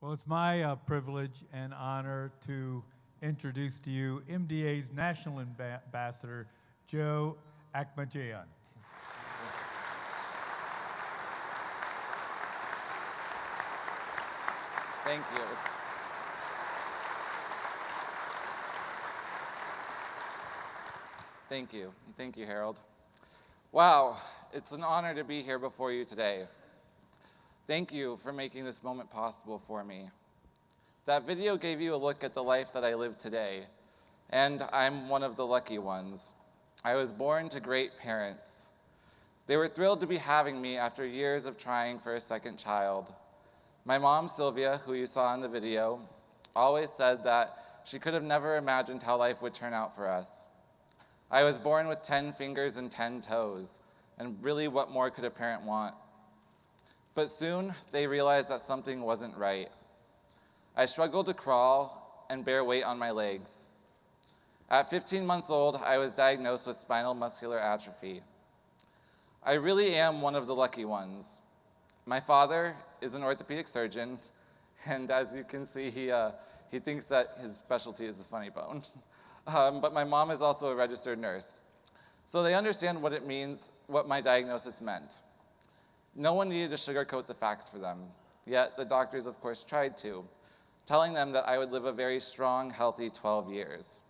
Well, it's my privilege and honor to introduce to you MDA's National Ambassador, Joe Akmakjian. Thank you. Thank you. Thank you, Harold. Wow, it's an honor to be here before you today. Thank you for making this moment possible for me. That video gave you a look at the life that I live today, and I'm one of the lucky ones. I was born to great parents. They were thrilled to be having me after years of trying for a second child. My mom, Sylvia, who you saw in the video, always said that she could have never imagined how life would turn out for us. I was born with 10 fingers and 10 toes, and really what more could a parent want? But soon, they realized that something wasn't right. I struggled to crawl and bear weight on my legs. At 15 months old, I was diagnosed with spinal muscular atrophy. I really am one of the lucky ones. My father is an orthopedic surgeon, and as you can see, he thinks that his specialty is the funny bone. But my mom is also a registered nurse. So they understand what it means, what my diagnosis meant. No one needed to sugarcoat the facts for them, yet the doctors, of course, tried to, telling them that I would live a very strong, healthy 12 years.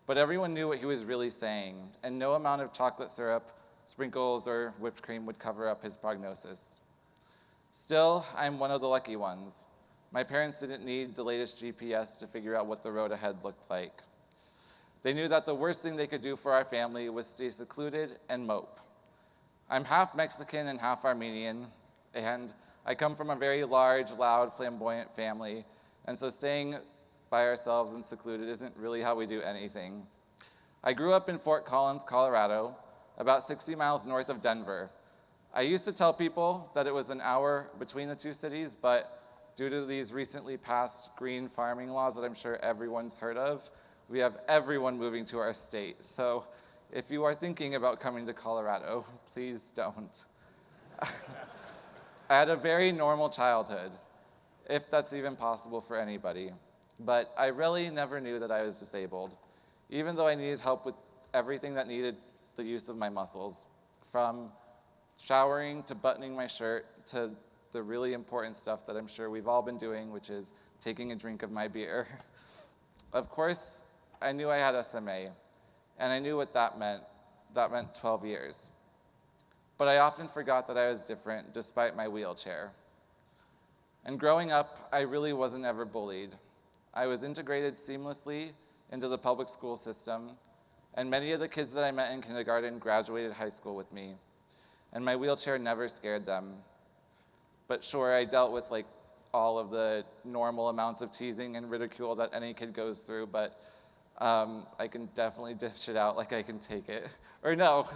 But everyone knew what he was really saying, and no amount of chocolate syrup, sprinkles, or whipped cream would cover up his prognosis. Still, I'm one of the lucky ones. My parents didn't need the latest GPS to figure out what the road ahead looked like. They knew that the worst thing they could do for our family was stay secluded and mope. I'm half Mexican and half Armenian, and I come from a very large, loud, flamboyant family, and so staying by ourselves and secluded isn't really how we do anything. I grew up in Fort Collins, Colorado, about 60 miles north of Denver. I used to tell people that it was an hour between the two cities, but due to these recently passed green farming laws that I'm sure everyone's heard of, we have everyone moving to our state. So if you are thinking about coming to Colorado, please don't. I had a very normal childhood, if that's even possible for anybody. But I really never knew that I was disabled, even though I needed help with everything that needed the use of my muscles, from showering to buttoning my shirt to the really important stuff that I'm sure we've all been doing, which is taking a drink of my beer. Of course, I knew I had SMA, and I knew what that meant. That meant 12 years. But I often forgot that I was different despite my wheelchair. And growing up, I really wasn't ever bullied. I was integrated seamlessly into the public school system, and many of the kids that I met in kindergarten graduated high school with me, and my wheelchair never scared them. But sure, I dealt with all of the normal amounts of teasing and ridicule that any kid goes through, but I can definitely dish it out like I can take it. Or no,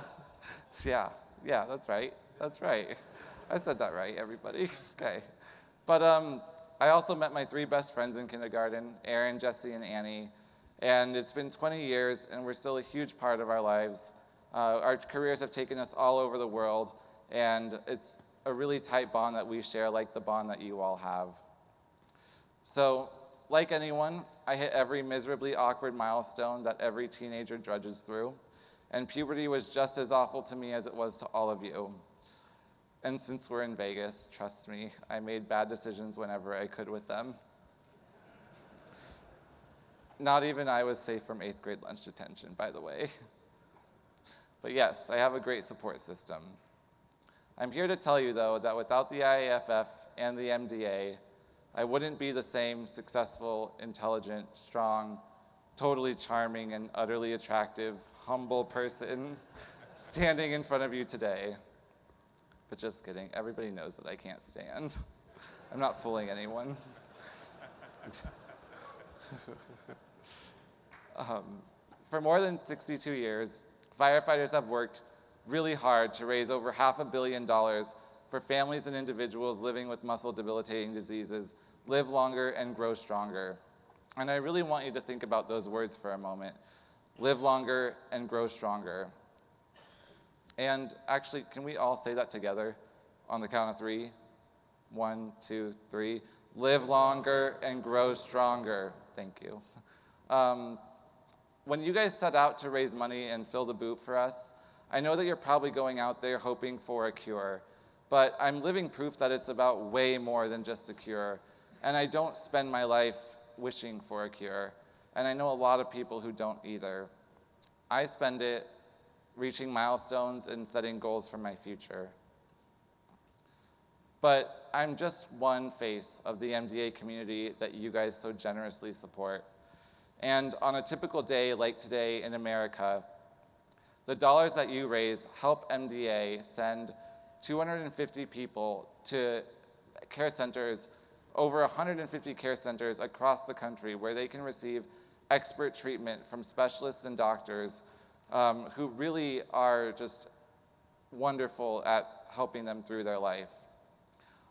yeah, that's right. I said that right, everybody. Okay. But I also met my 3 best friends in kindergarten, Aaron, Jesse, and Annie, and it's been 20 years, and we're still a huge part of our lives. Our careers have taken us all over the world, and it's a really tight bond that we share, like the bond that you all have. So, like anyone, I hit every miserably awkward milestone that every teenager drudges through, and puberty was just as awful to me as it was to all of you. And since we're in Vegas, trust me, I made bad decisions whenever I could with them. Not even I was safe from 8th grade lunch detention, by the way. But yes, I have a great support system. I'm here to tell you, though, that without the IAFF and the MDA, I wouldn't be the same successful, intelligent, strong, totally charming, and utterly attractive, humble person standing in front of you today. But just kidding, everybody knows that I can't stand. I'm not fooling anyone. For more than 62 years, firefighters have worked really hard to raise over $500 million for families and individuals living with muscle-debilitating diseases, live longer and grow stronger. And I really want you to think about those words for a moment. Live longer and grow stronger. And actually, can we all say that together on the count of 3? 1, 2, 3. live longer, and grow stronger. Thank you. When you guys set out to raise money and fill the boot for us, I know that you're probably going out there hoping for a cure, but I'm living proof that it's about way more than just a cure. And I don't spend my life wishing for a cure. And I know a lot of people who don't either. I spend it reaching milestones and setting goals for my future. But I'm just one face of the MDA community that you guys so generously support. And on a typical day like today in America, the dollars that you raise help MDA send 250 people to care centers, over 150 care centers across the country where they can receive expert treatment from specialists and doctors who really are just wonderful at helping them through their life.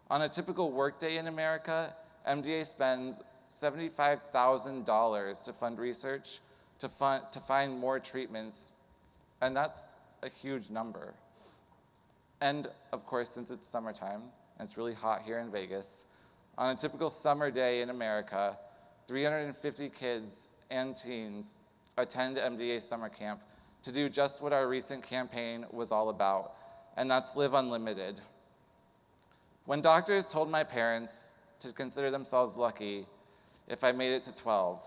On a typical workday in America, MDA spends $75,000 to fund research, to find more treatments, and that's a huge number. And of course, since it's summertime, and it's really hot here in Vegas, on a typical summer day in America, 350 kids and teens attend MDA summer camp to do just what our recent campaign was all about, and that's Live Unlimited. When doctors told my parents to consider themselves lucky if I made it to 12,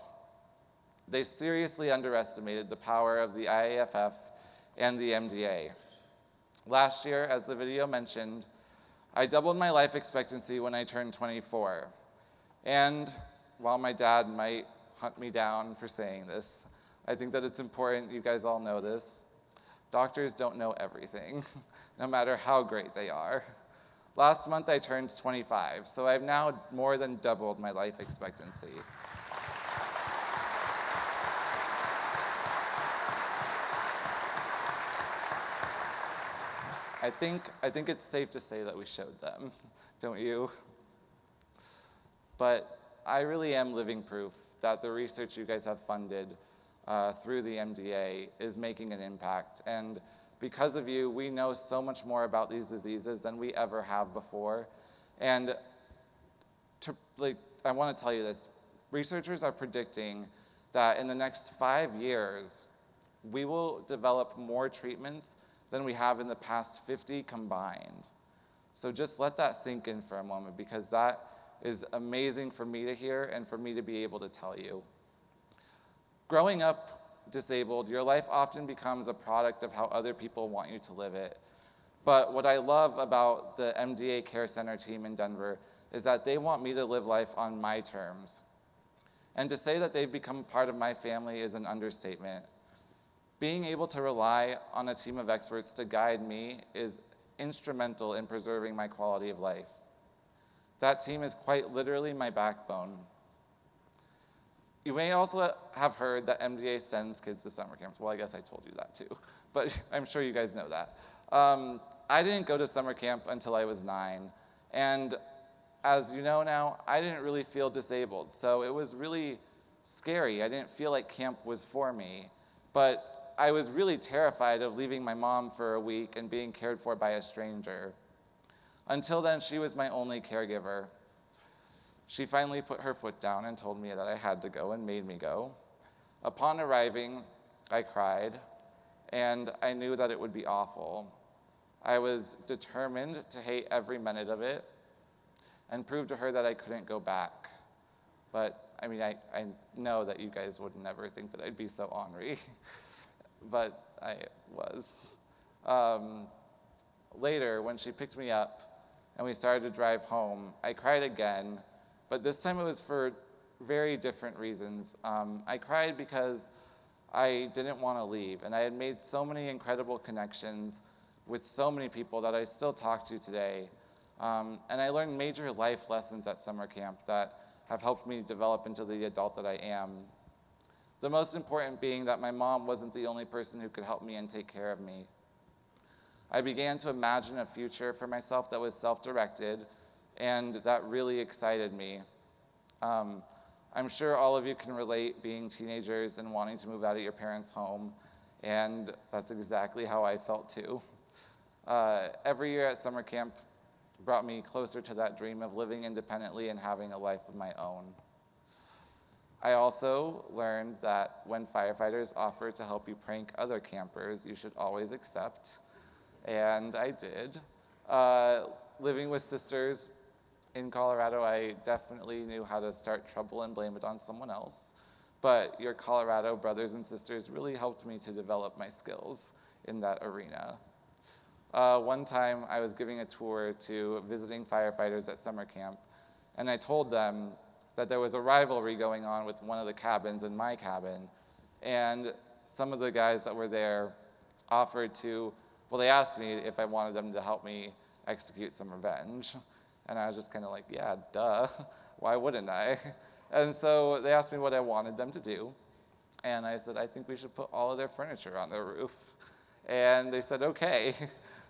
they seriously underestimated the power of the IAFF and the MDA. Last year, as the video mentioned, I doubled my life expectancy when I turned 24. And while my dad might hunt me down for saying this, I think that it's important you guys all know this. Doctors don't know everything, no matter how great they are. Last month I turned 25, so I've now more than doubled my life expectancy. I think it's safe to say that we showed them, don't you? But I really am living proof that the research you guys have funded through the MDA is making an impact. And because of you, we know so much more about these diseases than we ever have before. And I want to tell you this, researchers are predicting that in the next 5 years, we will develop more treatments than we have in the past 50 combined. So just let that sink in for a moment, because that is amazing for me to hear and for me to be able to tell you. Growing up disabled, your life often becomes a product of how other people want you to live it. But what I love about the MDA Care Center team in Denver is that they want me to live life on my terms. And to say that they've become part of my family is an understatement. Being able to rely on a team of experts to guide me is instrumental in preserving my quality of life. That team is quite literally my backbone. You may also have heard that MDA sends kids to summer camps. Well, I guess I told you that too, but I'm sure you guys know that. I didn't go to summer camp until I was 9, and as you know now, I didn't really feel disabled, so it was really scary. I didn't feel like camp was for me, but I was really terrified of leaving my mom for a week and being cared for by a stranger. Until then, she was my only caregiver. She finally put her foot down and told me that I had to go and made me go. Upon arriving, I cried, and I knew that it would be awful. I was determined to hate every minute of it and prove to her that I couldn't go back. But I mean, I know that you guys would never think that I'd be so ornery. But I was. Later, when she picked me up and we started to drive home, I cried again, but this time it was for very different reasons. I cried because I didn't want to leave, and I had made so many incredible connections with so many people that I still talk to today. And I learned major life lessons at summer camp that have helped me develop into the adult that I am. The most important being that my mom wasn't the only person who could help me and take care of me. I began to imagine a future for myself that was self-directed, and that really excited me. I'm sure all of you can relate being teenagers and wanting to move out of your parents' home, and that's exactly how I felt too. Every year at summer camp, brought me closer to that dream of living independently and having a life of my own. I also learned that when firefighters offer to help you prank other campers, you should always accept, and I did. Living with sisters in Colorado, I definitely knew how to start trouble and blame it on someone else, but your Colorado brothers and sisters really helped me to develop my skills in that arena. One time I was giving a tour to visiting firefighters at summer camp, and I told them that there was a rivalry going on with one of the cabins and my cabin, and some of the guys that were there offered to, well, they asked me if I wanted them to help me execute some revenge, and I was just kind of like, yeah, duh, why wouldn't I? And so they asked me what I wanted them to do, and I said, I think we should put all of their furniture on their roof, and they said, okay.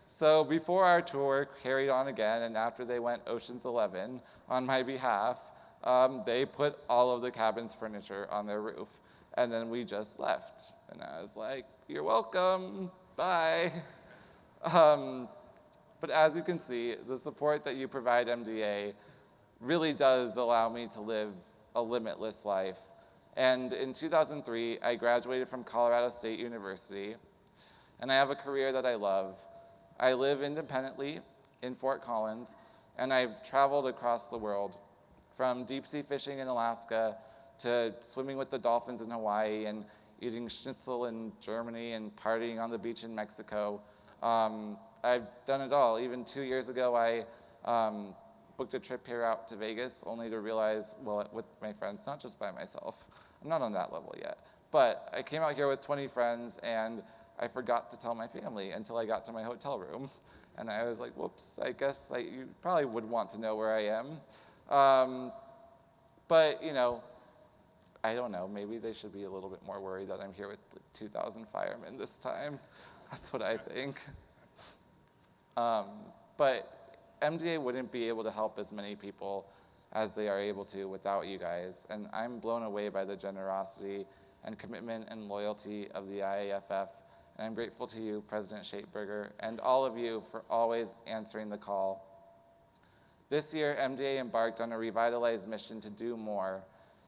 So before our tour carried on again, and after they went Ocean's 11 on my behalf, they put all of the cabin's furniture on their roof, and then we just left. And I was like, you're welcome, bye. But as you can see, the support that you provide MDA really does allow me to live a limitless life. And in 2003, I graduated from Colorado State University, and I have a career that I love. I live independently in Fort Collins, and I've traveled across the world, from deep sea fishing in Alaska to swimming with the dolphins in Hawaii and eating schnitzel in Germany and partying on the beach in Mexico. I've done it all. Even 2 years ago, I booked a trip here out to Vegas, only to realize, well, with my friends, not just by myself. I'm not on that level yet. But I came out here with 20 friends, and I forgot to tell my family until I got to my hotel room. And I was like, whoops, I guess you probably would want to know where I am. But, you know, I don't know, maybe they should be a little bit more worried that I'm here with 2,000 firemen this time. That's what I think. But MDA wouldn't be able to help as many people as they are able to without you guys. And I'm blown away by the generosity and commitment and loyalty of the IAFF. And I'm grateful to you, President Shapeberger, and all of you for always answering the call. This year, MDA embarked on a revitalized mission to do more.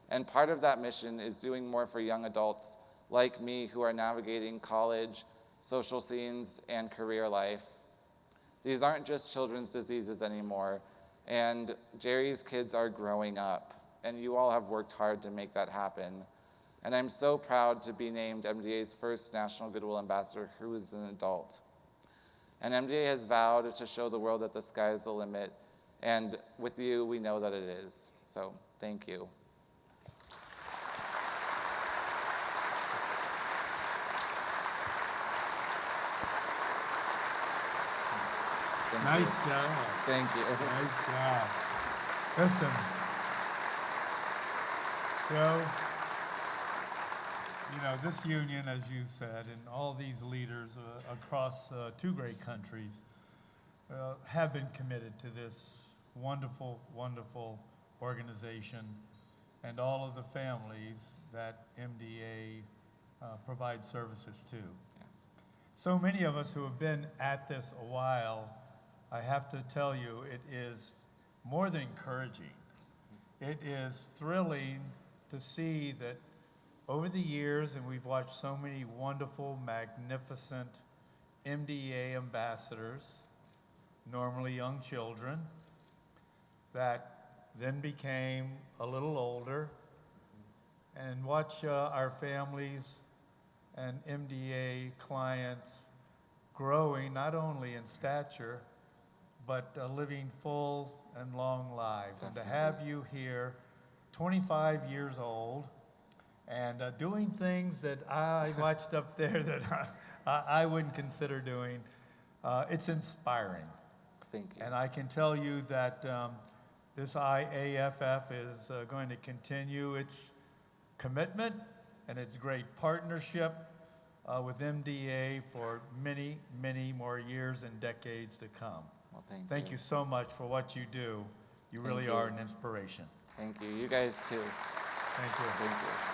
And part of that mission is doing more for young adults like me who are navigating college, social scenes, and career life. These aren't just children's diseases anymore, and Jerry's kids are growing up, and you all have worked hard to make that happen. And I'm so proud to be named MDA's first National Goodwill Ambassador who is an adult. And MDA has vowed to show the world that the sky is the limit, and with you, we know that it is. So, thank you. Nice job. Thank you. Nice job. Listen, Joe, you know, this union, as you said, and all these leaders across two great countries have been committed to this wonderful, wonderful organization and all of the families that MDA provides services to. Yes. So many of us who have been at this a while, I have to tell you, it is more than encouraging. It is thrilling to see that over the years, and we've watched so many wonderful, magnificent MDA ambassadors, normally young children, that then became a little older, and watch our families and MDA clients growing not only in stature, but living full and long lives. Definitely. And to have you here, 25 years old, and doing things that I watched up there that I wouldn't consider doing, it's inspiring. Thank you. And I can tell you that this IAFF is going to continue its commitment and its great partnership with MDA for many, many more years and decades to come. Well, Thank you so much for what you do. You really are an inspiration. Thank you. You guys too. Thank you. Thank you.